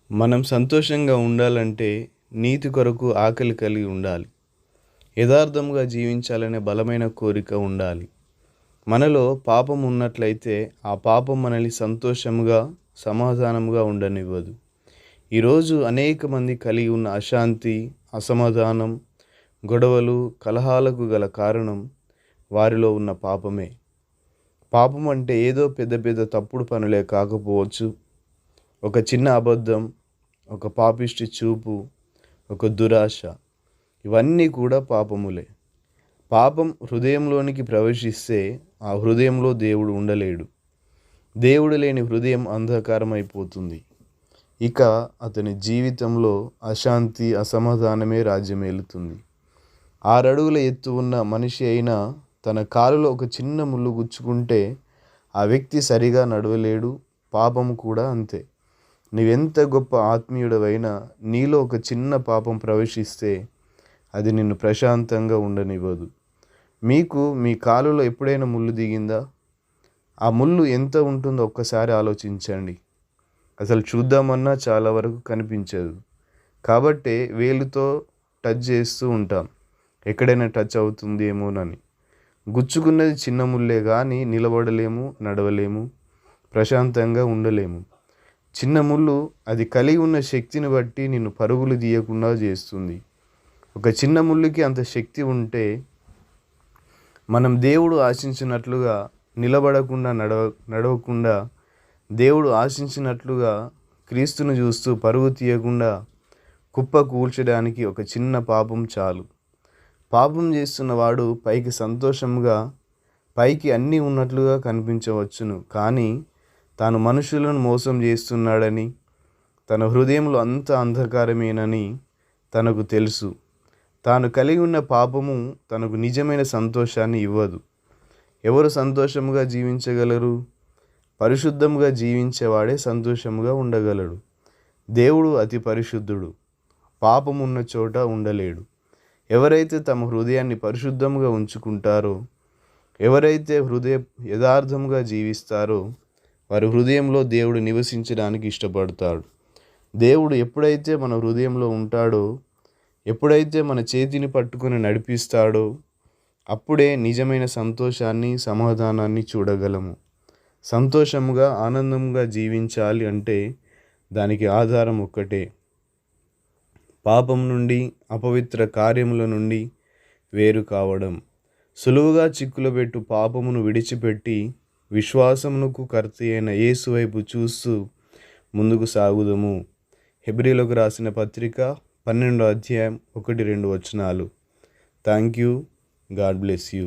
మనం సంతోషంగా ఉండాలంటే నీతి కొరకు ఆకలి కలిగి ఉండాలి. యథార్థంగా జీవించాలనే బలమైన కోరిక ఉండాలి. మనలో పాపం ఉన్నట్లయితే ఆ పాపం మనల్ని సంతోషంగా, సమాధానంగా ఉండనివ్వదు. ఈరోజు అనేక మంది కలిగి ఉన్న అశాంతి, అసమాధానం, గొడవలు, కలహాలకు గల కారణం వారిలో ఉన్న పాపమే. పాపం అంటే ఏదో పెద్ద పెద్ద తప్పుడు పనులే కాకపోవచ్చు. ఒక చిన్న అబద్ధం, ఒక పాపిష్టి చూపు, ఒక దురాశ, ఇవన్నీ కూడా పాపములే. పాపం హృదయంలోనికి ప్రవేశిస్తే ఆ హృదయంలో దేవుడు ఉండలేడు. దేవుడు లేని హృదయం అంధకారం అయిపోతుంది. ఇక అతని జీవితంలో అశాంతి, అసమాధానమే రాజ్యమేలుతుంది. 6 అడుగుల ఎత్తు ఉన్న మనిషి అయినా తన కాలులో ఒక చిన్న ముళ్ళు గుచ్చుకుంటే ఆ వ్యక్తి సరిగా నడవలేడు. పాపం కూడా అంతే. నీవెంత గొప్ప ఆత్మీయుడవైనా నీలో ఒక చిన్న పాపం ప్రవేశిస్తే అది నిన్ను ప్రశాంతంగా ఉండనివ్వదు. మీకు మీ కాలులో ఎప్పుడైనా ముళ్ళు దిగిందా? ఆ ముళ్ళు ఎంత ఉంటుందో ఒక్కసారి ఆలోచించండి. అసలు చూద్దామన్నా చాలా వరకు కనిపించదు. కాబట్టే వేలుతో టచ్ చేస్తూ ఉంటాం, ఎక్కడైనా టచ్ అవుతుంది ఏమోనని. గుచ్చుకున్నది చిన్న ముళ్ళే కానీ నిలబడలేము, నడవలేము, ప్రశాంతంగా ఉండలేము. చిన్న ముళ్ళు అది కలిగి ఉన్న శక్తిని బట్టి నిన్ను పరుగులు తీయకుండా చేస్తుంది. ఒక చిన్న ముళ్ళుకి అంత శక్తి ఉంటే మనం దేవుడు ఆశించినట్లుగా నిలబడకుండా నడవకుండా, దేవుడు ఆశించినట్లుగా క్రీస్తును చూస్తూ పరుగు తీయకుండా కుప్ప కూల్చడానికి ఒక చిన్న పాపం చాలు. పాపం చేస్తున్నవాడు పైకి సంతోషంగా, పైకి అన్నీ ఉన్నట్లుగా కనిపించవచ్చును, కానీ తాను మనుషులను మోసం చేస్తున్నాడని, తన హృదయంలో అంత అంధకారమేనని తనకు తెలుసు. తాను కలిగి ఉన్న పాపము తనకు నిజమైన సంతోషాన్ని ఇవ్వదు. ఎవరు సంతోషంగా జీవించగలరు? పరిశుద్ధంగా జీవించేవాడే సంతోషంగా ఉండగలడు. దేవుడు అతి పరిశుద్ధుడు, పాపం ఉన్న చోట ఉండలేడు. ఎవరైతే తమ హృదయాన్ని పరిశుద్ధంగా ఉంచుకుంటారో, ఎవరైతే యథార్థంగా జీవిస్తారో వారి హృదయంలో దేవుడు నివసించడానికి ఇష్టపడతాడు. దేవుడు ఎప్పుడైతే మన హృదయంలో ఉంటాడో, ఎప్పుడైతే మన చేతిని పట్టుకొని నడిపిస్తాడో అప్పుడే నిజమైన సంతోషాన్ని, సమాధానాన్ని చూడగలము. సంతోషంగా, ఆనందంగా జీవించాలి అంటే దానికి ఆధారం ఒక్కటే: పాపం నుండి, అపవిత్ర కార్యముల నుండి వేరు కావడం. సులువుగా చిక్కులబెట్టు పాపమును విడిచిపెట్టి విశ్వాసమునకు కర్త అయిన యేసు వైపు చూస్తూ ముందుకు సాగుదము. హెబ్రీయులకు రాసిన పత్రిక 12వ అధ్యాయం 1-2 వచనాలు. Thank you. God bless you.